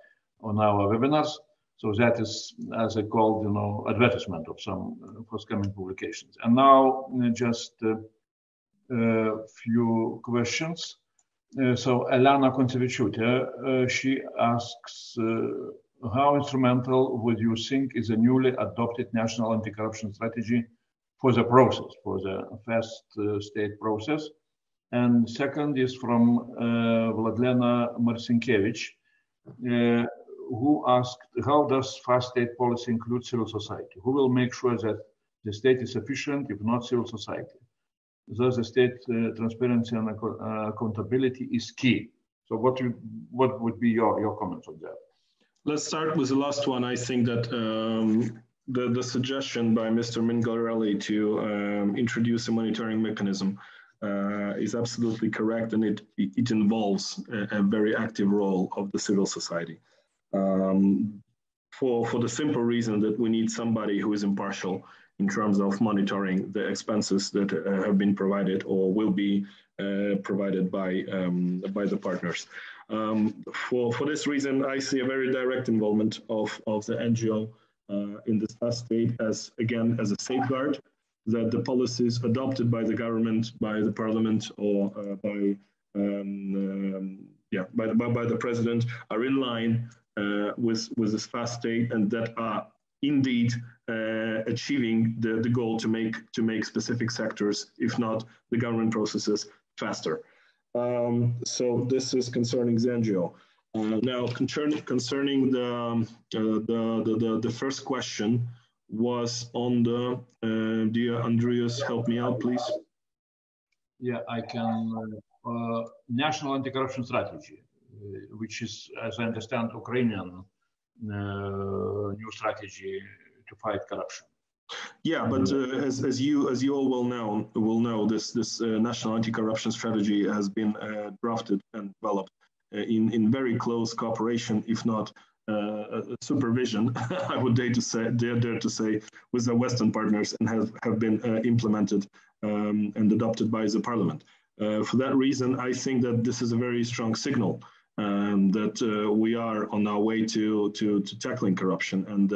webinars. So that is, as I called, advertisement of some forthcoming publications. And now just a few questions. So Elena Koncevičiūtė, she asks, how instrumental would you think is a newly adopted national anti-corruption strategy for the process, for the fast state process? And second is from Vladlena Marcinkiewicz, who asked, how does fast state policy include civil society? Who will make sure that the state is efficient, if not civil society? Thus, the state transparency and accountability is key. So what would be your comments on that? Let's start with the last one. I think that the suggestion by Mr. Mingarelli to introduce a monitoring mechanism is absolutely correct, and it involves a very active role of the civil society. For the simple reason that we need somebody who is impartial in terms of monitoring the expenses that have been provided or will be provided by the partners. For this reason, I see a very direct involvement of the NGO in this fast state as a safeguard that the policies adopted by the government, by the parliament, or by the president are in line with this fast state, and that are indeed achieving the goal to make specific sectors, if not the government processes, faster. So this is concerning Zangio. Now, concerning the first question was on the, dear Andrius, help me out, please. Yeah, I can. National anti-corruption strategy, which is, as I understand, Ukrainian new strategy to fight corruption. Yeah, but as you all will know, this national anti-corruption strategy has been drafted and developed in very close cooperation, if not supervision, I would dare to say, with the Western partners, and have been implemented and adopted by the Parliament. For that reason, I think that this is a very strong signal that we are on our way to tackling corruption. And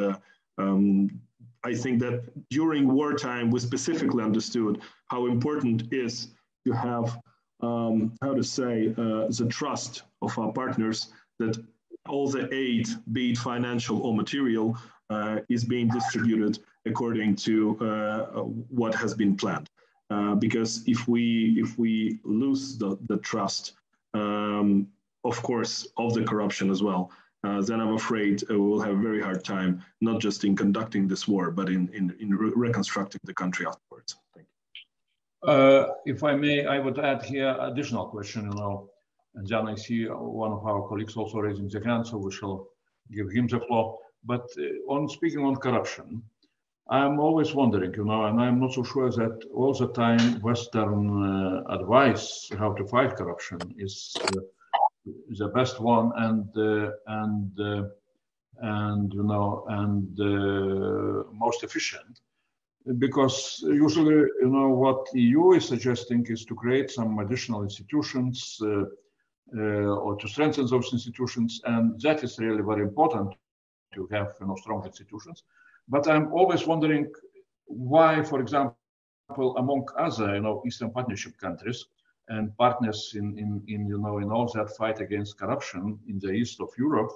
I think that during wartime, we specifically understood how important it is to have, the trust of our partners that all the aid, be it financial or material, is being distributed according to what has been planned. Because if we lose the trust, of course, of the corruption as well, then I'm afraid we will have a very hard time, not just in conducting this war, but in reconstructing the country afterwards. Thank you. If I may, I would add here additional question, and then I see one of our colleagues also raising the hand, so we shall give him the floor. But on speaking on corruption, I'm always wondering, and I'm not so sure that all the time Western advice how to fight corruption is the best one and most efficient, because usually what EU is suggesting is to create some additional institutions or to strengthen those institutions, and that is really very important to have strong institutions. But I'm always wondering why, for example, among other Eastern Partnership countries and partners in all that fight against corruption in the east of Europe,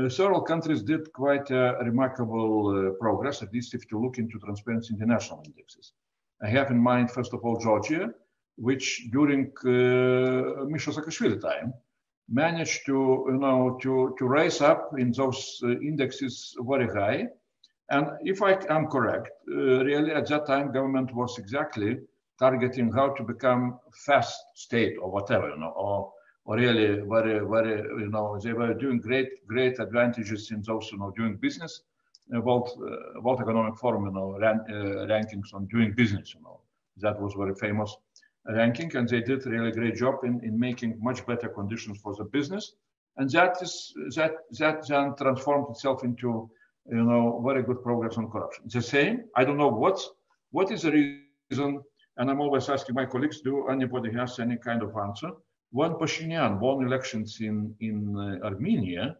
several countries did quite remarkable progress, at least if you look into Transparency International indexes. I have in mind, first of all, Georgia, which during Misha Saakashvili time managed to raise up in those indexes very high. And if I am correct, really at that time, government was exactly targeting how to become fast state or whatever, or really very, they were doing great advantages in those, doing business. World Economic Forum, rankings on doing business, that was very famous ranking, and they did really great job in making much better conditions for the business, and that then transformed itself into very good progress on corruption. It's the same. I don't know what is the reason, and I'm always asking my colleagues, do anybody has any kind of answer? When Pashinyan won elections in Armenia,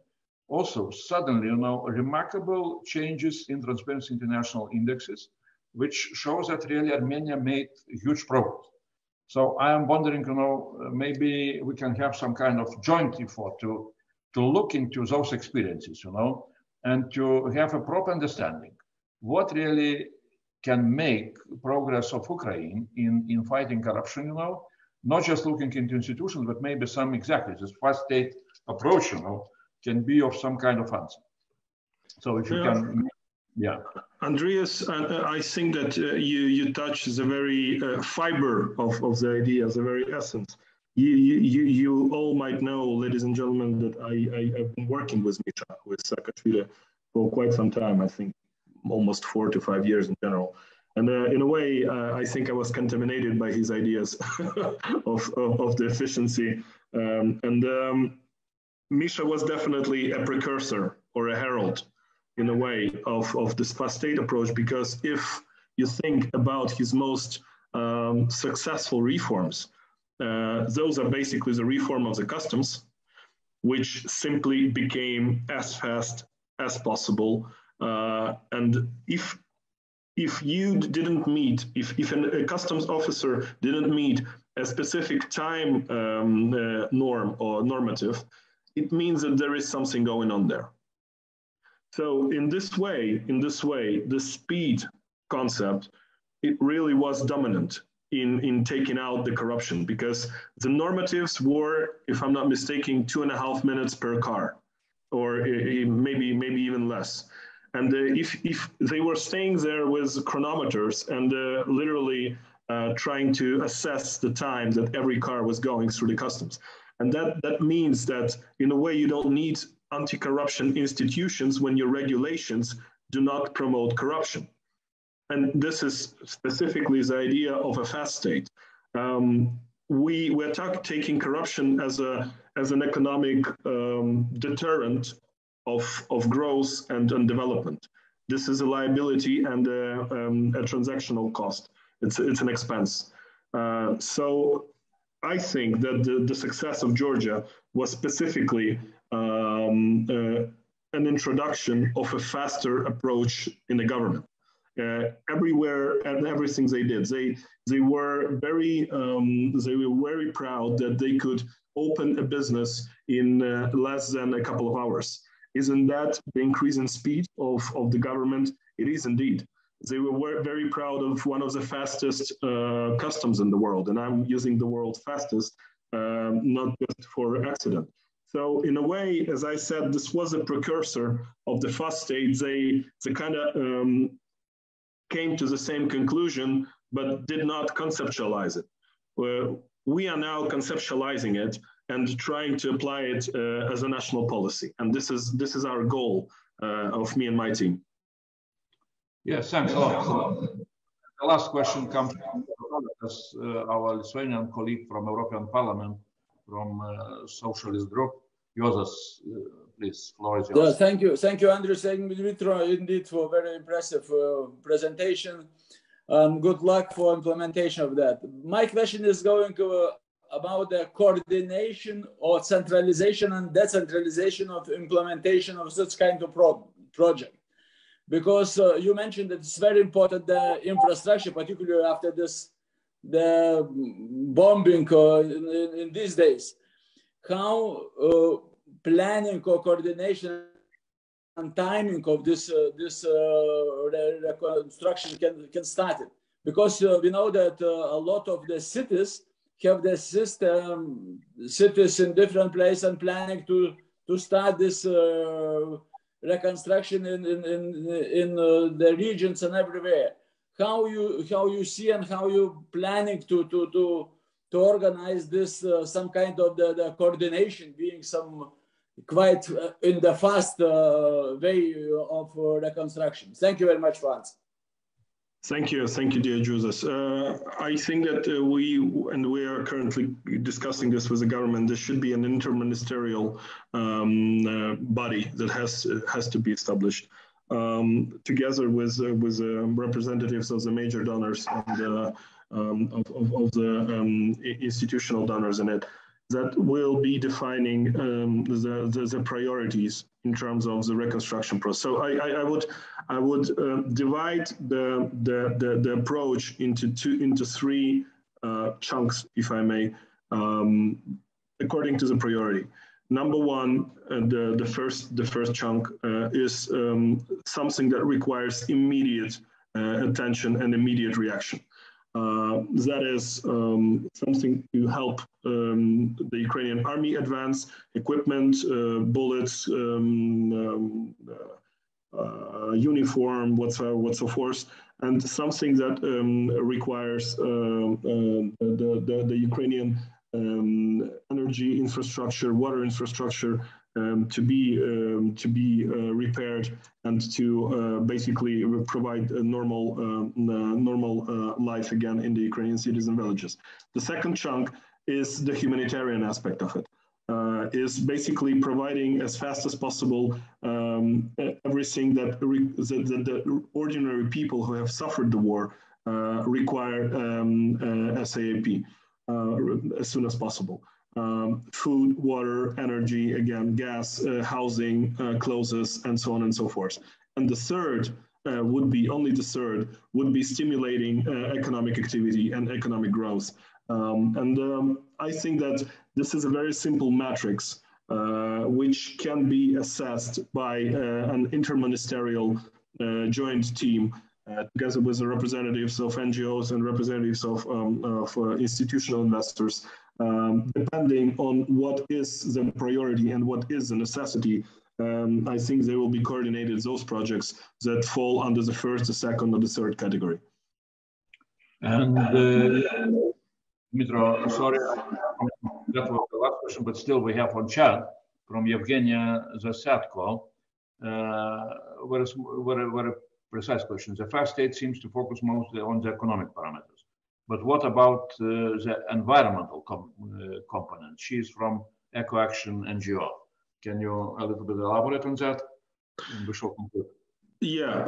also suddenly, remarkable changes in Transparency International indexes, which shows that really Armenia made huge progress. So I am wondering, maybe we can have some kind of joint effort to look into those experiences, and to have a proper understanding what really can make progress of Ukraine in fighting corruption, not just looking into institutions, but maybe some exactly this fast state approach, can be of some kind of answer. So if you can, yeah. Andrius, I think that you touch the very fiber of the idea, the very essence. You all might know, ladies and gentlemen, that I've been working with Misha, with Saakashvili, for quite some time, I think almost 4 to 5 years in general. And in a way, I think I was contaminated by his ideas of the efficiency. Misha was definitely a precursor or a herald, in a way, of this fast state approach, because if you think about his most successful reforms, those are basically the reform of the customs, which simply became as fast as possible. And if you didn't meet, if a customs officer didn't meet a specific time norm or normative, it means that there is something going on there. So in this way, the speed concept, it really was dominant in taking out the corruption, because the normatives were, if I'm not mistaken, 2.5 minutes per car, or maybe even less. And if they were staying there with chronometers and literally trying to assess the time that every car was going through the customs. And that means that in a way you don't need anti-corruption institutions when your regulations do not promote corruption. And this is specifically the idea of a fast state. We're taking corruption as an economic deterrent of growth and development. This is a liability and a transactional cost. It's an expense. So I think that the success of Georgia was specifically an introduction of a faster approach in the government. Everywhere and everything they did, they were very proud that they could open a business in less than a couple of hours. Isn't that the increase in speed of the government? It is indeed. They were very proud of one of the fastest customs in the world, and I'm using the word fastest, not just for accident. So in a way, as I said, this was a precursor of the fast state. They kind of came to the same conclusion, but did not conceptualize it. We are now conceptualizing it and trying to apply it as a national policy. And this is our goal of me and my team. Yes, thanks a lot. The last question comes from our Lithuanian colleague from European Parliament, from Socialist Group. Jozas, please, floor is yours. Thank you, Andrius and Dmytro, indeed, for a very impressive presentation. Good luck for implementation of that. My question is going about the coordination or centralization and decentralization of implementation of such kind of project. Because you mentioned that it's very important, the infrastructure, particularly after the bombing in these days. How planning or coordination and timing of this reconstruction can start it? Because we know that a lot of the cities have the system, cities in different places and planning to start this reconstruction in the regions and everywhere. How you see and how you planning to organize this some kind of the coordination, being some quite in the fast way of reconstruction. Thank you very much, Franz. Thank you, dear Joseph. I think that we are currently discussing this with the government. There should be an interministerial body that has to be established, together with representatives of the major donors and of the institutional donors in it, that will be defining the priorities in terms of the reconstruction process. So I would divide the approach into three chunks, if I may, according to the priority. Number one, the first chunk is something that requires immediate attention and immediate reaction. That is something to help the Ukrainian army advance, equipment, bullets, uniform, whatsoever force, and something that requires the Ukrainian energy infrastructure, water infrastructure to be repaired and to basically provide a normal life again in the Ukrainian cities and villages. The second chunk is the humanitarian aspect of it. Is basically providing as fast as possible everything that the ordinary people who have suffered the war require SAP as soon as possible. Food, water, energy, again, gas, housing, clothes, and so on and so forth. And the third would be stimulating economic activity and economic growth. I think that this is a very simple matrix which can be assessed by an interministerial joint team together with the representatives of NGOs and representatives of institutional investors, depending on what is the priority and what is the necessity. I think they will be coordinated, those projects that fall under the first, the second, or the third category. And Dmytro, sorry, that was the last question, but still we have on chat from Evgenia Zasatko. Very precise question. The fast state seems to focus mostly on the economic parameters. But what about the environmental component? She's from EcoAction NGO. Can you a little bit elaborate on that? And we shall conclude. Yeah,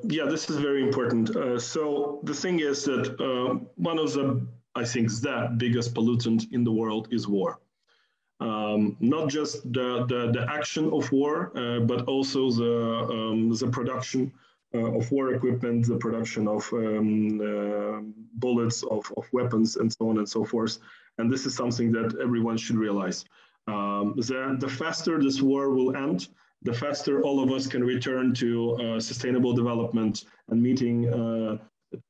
this is very important. So the thing is that one of the, I think, the biggest pollutant in the world is war. Not just the action of war, but also the production of war equipment, the production of bullets, of weapons, and so on and so forth. And this is something that everyone should realize. The faster this war will end, the faster all of us can return to sustainable development and meeting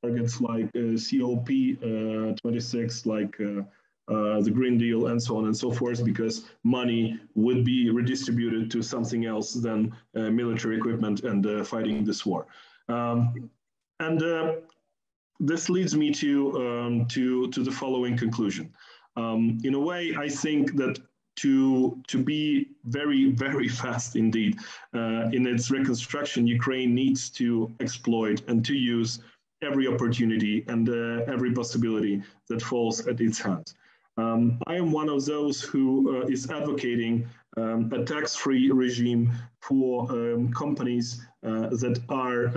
targets like COP26, like the Green Deal, and so on and so forth, because money would be redistributed to something else than military equipment and fighting this war. This leads me to the following conclusion. In a way, I think that to be very, very fast indeed in its reconstruction, Ukraine needs to exploit and to use every opportunity and every possibility that falls at its hands. I am one of those who is advocating a tax-free regime for companies that are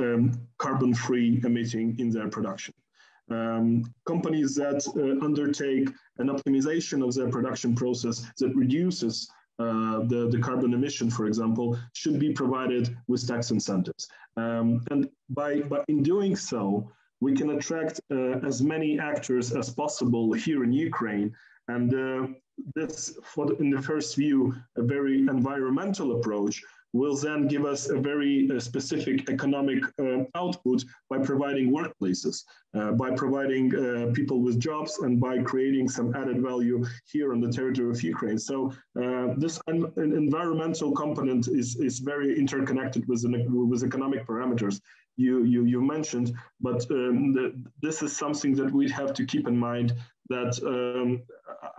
carbon-free emitting in their production. Companies that undertake an optimization of their production process that reduces the carbon emission, for example, should be provided with tax incentives. And in doing so, we can attract as many actors as possible here in Ukraine. And this, in the first view, a very environmental approach will then give us a very specific economic output by providing workplaces, by providing people with jobs, and by creating some added value here on the territory of Ukraine. So this environmental component is very interconnected with economic parameters you mentioned, but this is something that we have to keep in mind, that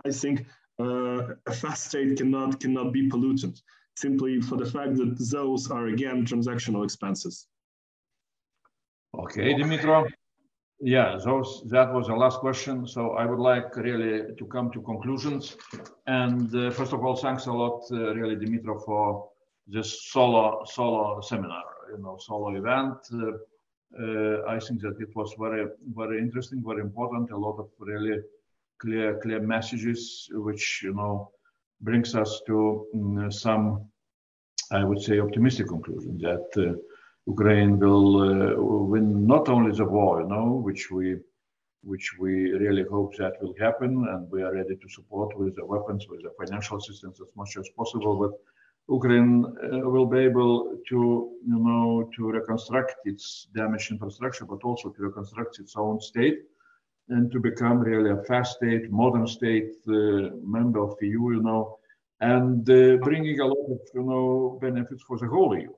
I think a fast state cannot be pollutant, simply for the fact that those are, again, transactional expenses. Okay, Dmytro. Yeah, that was the last question. So I would like really to come to conclusions. And first of all, thanks a lot, really, Dmytro, for this solo seminar, solo event. I think that it was very, very interesting, very important. A lot of really clear messages, which brings us to some, I would say, optimistic conclusion that Ukraine will win not only the war, which we really hope that will happen, and we are ready to support with the weapons, with the financial assistance as much as possible. But Ukraine will be able to reconstruct its damaged infrastructure, but also to reconstruct its own state, and to become really a fast state, modern state, member of the EU, and bringing a lot of benefits for the whole EU.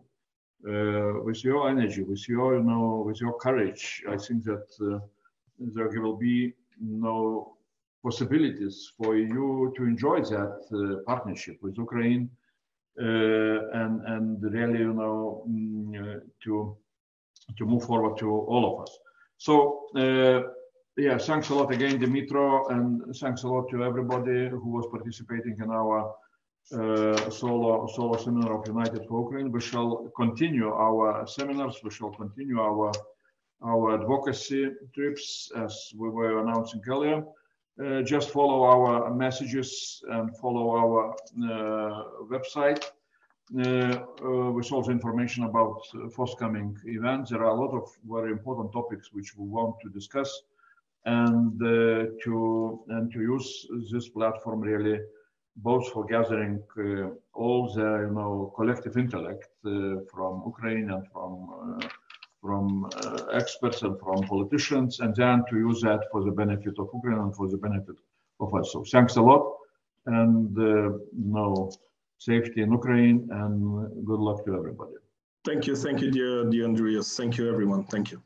With your energy, with your courage, I think that there will be no possibilities for you to enjoy that partnership with Ukraine, and really, to move forward to all of us. So, yeah, thanks a lot again, Dmytro, and thanks a lot to everybody who was participating in our solo seminar of United for Ukraine. We shall continue our seminars. We shall continue our advocacy trips, as we were announcing earlier. Just follow our messages and follow our website with all the information about forthcoming events. There are a lot of very important topics which we want to discuss, and to use this platform really both for gathering all the collective intellect from Ukraine and from experts and from politicians, and then to use that for the benefit of Ukraine and for the benefit of us. So thanks a lot, and safety in Ukraine, and good luck to everybody. Thank you, dear Andrius. Thank you, everyone. Thank you.